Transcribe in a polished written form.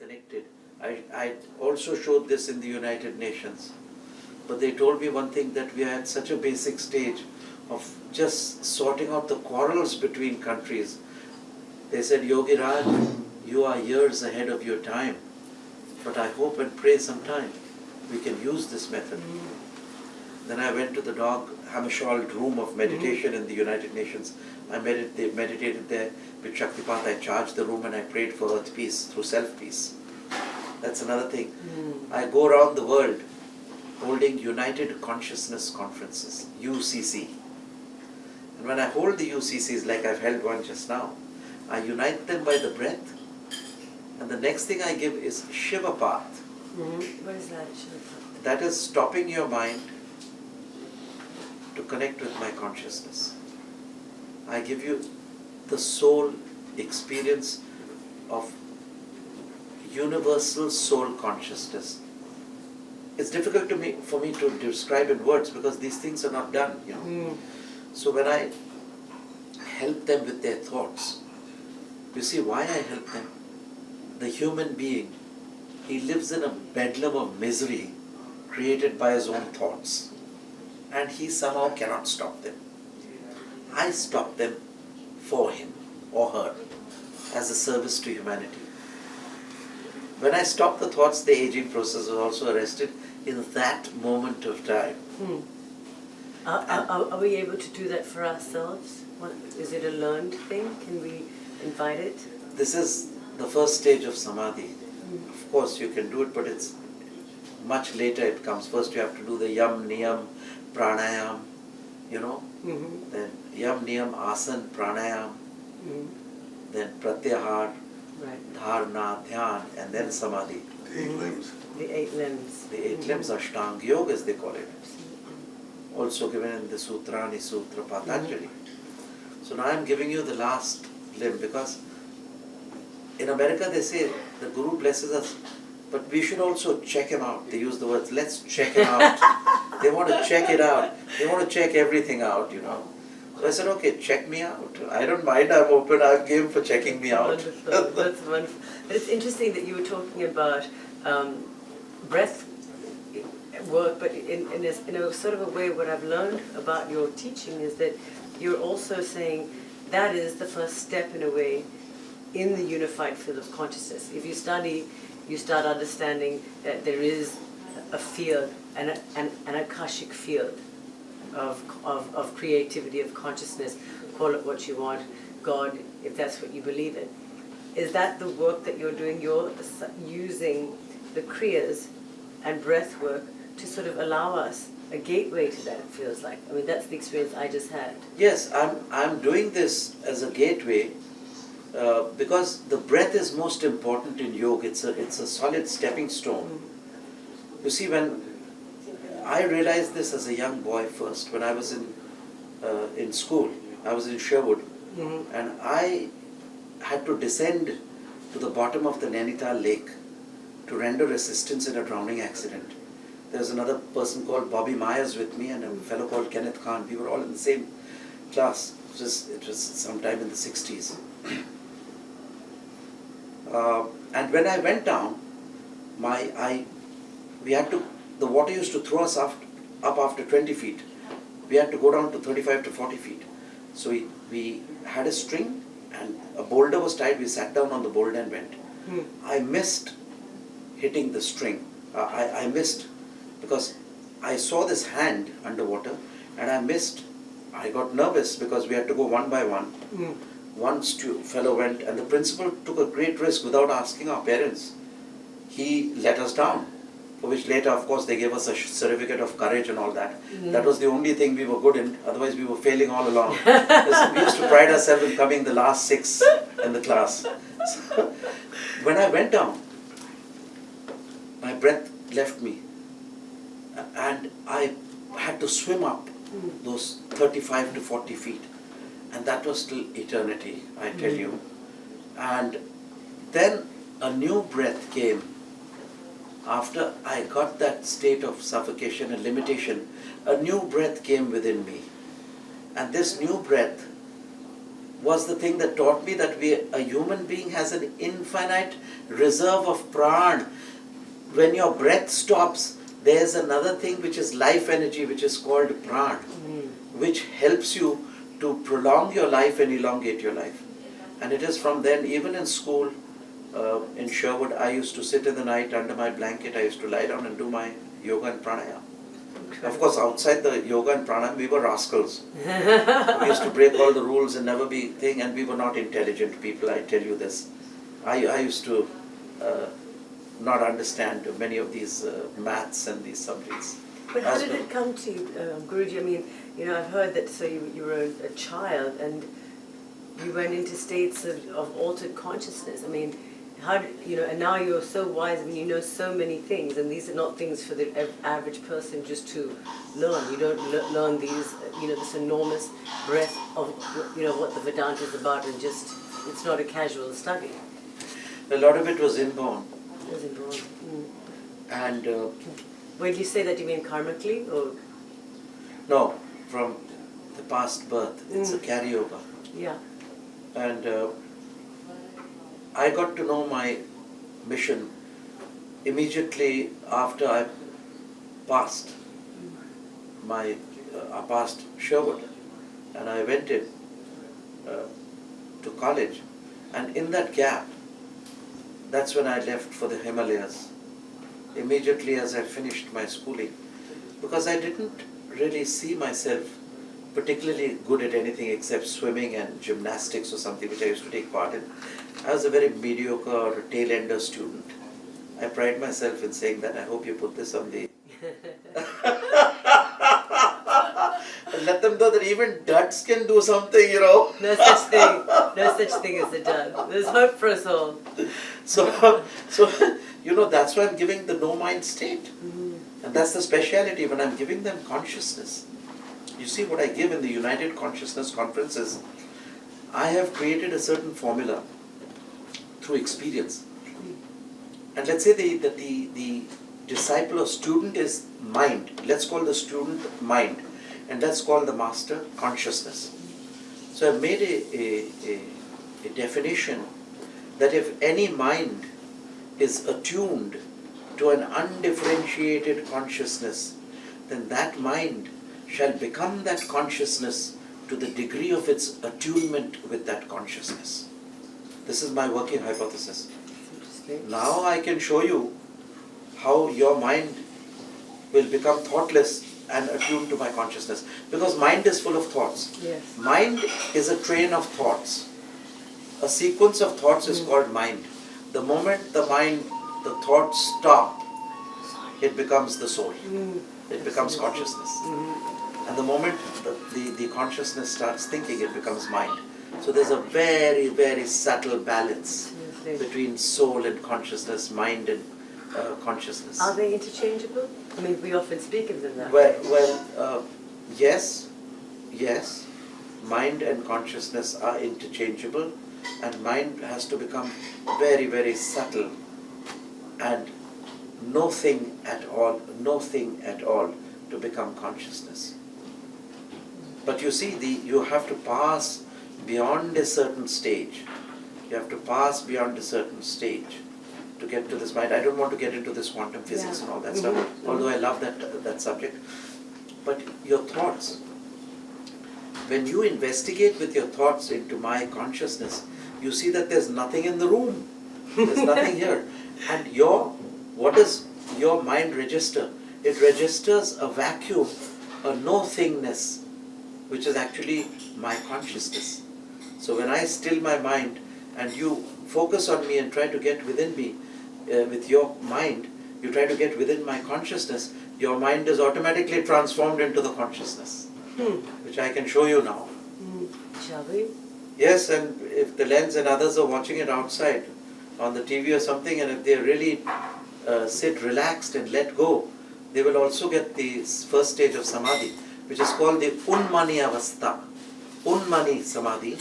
connected. I also showed this in the United Nations. But they told me one thing, that we are at such a basic stage of just sorting out the quarrels between countries. They said, Yogiraj, you are years ahead of your time, but I hope and pray sometime we can use this method. Then I went to the dog Hamishal room of meditation in the United Nations. I meditated there with Shaktipat. I charged the room and I prayed for earth peace through self-peace. That's another thing. I go around the world holding United Consciousness Conferences, UCC. And when I hold the UCCs, like I've held one just now, I unite them by the breath. And the next thing I give is Shivapath. What is that, Shivapath? That is stopping your mind to connect with my consciousness. I give you the soul experience of universal soul consciousness. It's difficult for me to describe in words because these things are not done, you know. So when I help them with their thoughts, you see why I help them? The human being, he lives in a bedlam of misery created by his own thoughts. And he somehow cannot stop them. I stop them for him or her as a service to humanity. When I stop the thoughts, the aging process is also arrested in that moment of time. Are we able to do that for ourselves? Is it a learned thing? Can we invite it? This is the first stage of Samadhi. Of course you can do it, but it's much later it comes. First you have to do the Yam, Niyam, Pranayam, you know. Then Yam, Niyam, Asan, Pranayam. Then Pratyahar, Dharana, Dhyan, and then Samadhi. The 8 limbs. The 8 limbs. The 8 limbs, Ashtanga Yoga as they call it. Also given in the Sutrani Sutra Patanjali. So now I am giving you the last limb because in America they say the Guru blesses us, but we should also check him out. They use the words, let's check him out. They want to check it out. They want to check everything out, you know. So I said, okay, check me out. I don't mind, I'm open, I'm game for checking me out. Wonderful. That's wonderful. But it's interesting that you were talking about breath work, but in a sort of a way, what I've learned about your teaching is that you're also saying that is the first step in a way in the unified field of consciousness. If you study, you start understanding that there is a field, an Akashic field of creativity, of consciousness, call it what you want, God, if that's what you believe in. Is that the work that you're doing? You're using the Kriyas and breath work to sort of allow us a gateway to that, it feels like. I mean, that's the experience I just had. Yes, I'm doing this as a gateway because the breath is most important in yoga. It's a solid stepping stone. You see, when I realized this as a young boy first, when I was in school, I was in Sherwood, and I had to descend to the bottom of the Nainital lake to render assistance in a drowning accident. There was another person called Bobby Myers with me and a fellow called Kenneth Khan. We were all in the same class. It was sometime in the 60s. And when I went down, the water used to throw us up after 20 feet. We had to go down to 35 to 40 feet. So we had a string and a boulder was tied. We sat down on the boulder and went. I missed hitting the string. I missed because I saw this hand underwater and I missed. I got nervous because we had to go one by one. One fellow went and the principal took a great risk without asking our parents. He let us down, for which later of course they gave us a certificate of courage and all that. That was the only thing we were good in, otherwise we were failing all along. We used to pride ourselves in coming the last 6 in the class. So, when I went down, my breath left me and I had to swim up those 35 to 40 feet. And that was till eternity, I tell you. And then a new breath came. After I got that state of suffocation and limitation, a new breath came within me. And this new breath was the thing that taught me that a human being has an infinite reserve of pran. When your breath stops, there's another thing which is life energy, which is called pran, which helps you to prolong your life and elongate your life. And it is from then, even in school, in Sherwood, I used to sit in the night under my blanket, I used to lie down and do my yoga and pranayama. Of course, outside the yoga and pranayama, we were rascals. We used to break all the rules and never be thing, and we were not intelligent people, I tell you this. I used to not understand many of these maths and these subjects. But how did it come to you, Guruji? I mean, I've heard that so you were a child and you went into states of altered consciousness. I mean, how did, and now you're so wise. I mean, you know so many things, and these are not things for the average person just to learn. You don't learn these, this enormous breadth of, what the Vedanta is about, and just it's not a casual study. A lot of it was inborn. It was inborn. And when you say that, you mean karmically, or? No, from the past birth. It's a carryover. Yeah. And I got to know my mission immediately after I passed past Sherwood, and I went in to college, and in that gap, that's when I left for the Himalayas, immediately as I finished my schooling, because I didn't really see myself particularly good at anything except swimming and gymnastics or something which I used to take part in. I was a very mediocre or tail-ender student. I pride myself in saying that. I hope you put this on the... Let them know that even duds can do something, No such thing. No such thing as a dud. There's hope for us all. So that's why I'm giving the no-mind state. And that's the speciality when I'm giving them consciousness. You see what I give in the United Consciousness conferences, I have created a certain formula through experience. And let's say that the disciple or student is mind. Let's call the student mind. And let's call the master consciousness. So I've made a definition that if any mind is attuned to an undifferentiated consciousness, then that mind shall become that consciousness to the degree of its attunement with that consciousness. This is my working hypothesis. Now I can show you how your mind will become thoughtless and attuned to my consciousness. Because mind is full of thoughts. Yes. Mind is a train of thoughts. A sequence of thoughts is called mind. The moment the thoughts stop, it becomes the soul. It becomes consciousness. And the moment the consciousness starts thinking, it becomes mind. So there's a very, very subtle balance between soul and consciousness, mind and consciousness. Are they interchangeable? I mean, we often speak of them that way. Well, yes. Mind and consciousness are interchangeable, and mind has to become very, very subtle and nothing at all to become consciousness. But you see, you have to pass beyond a certain stage. You have to pass beyond a certain stage to get to this mind. I don't want to get into this quantum physics and all that stuff, although I love that subject. But your thoughts, when you investigate with your thoughts into my consciousness, you see that there's nothing in the room. There's nothing here. And what does your mind register? It registers a vacuum, a no-thingness, which is actually my consciousness. So when I still my mind and you focus on me and try to get within me, with your mind, you try to get within my consciousness, your mind is automatically transformed into the consciousness, which I can show you now. Shall we? Yes, and if the lens and others are watching it outside on the TV or something, and if they really sit relaxed and let go, they will also get the first stage of Samadhi, which is called the Unmani Avastha. Unmani Samadhi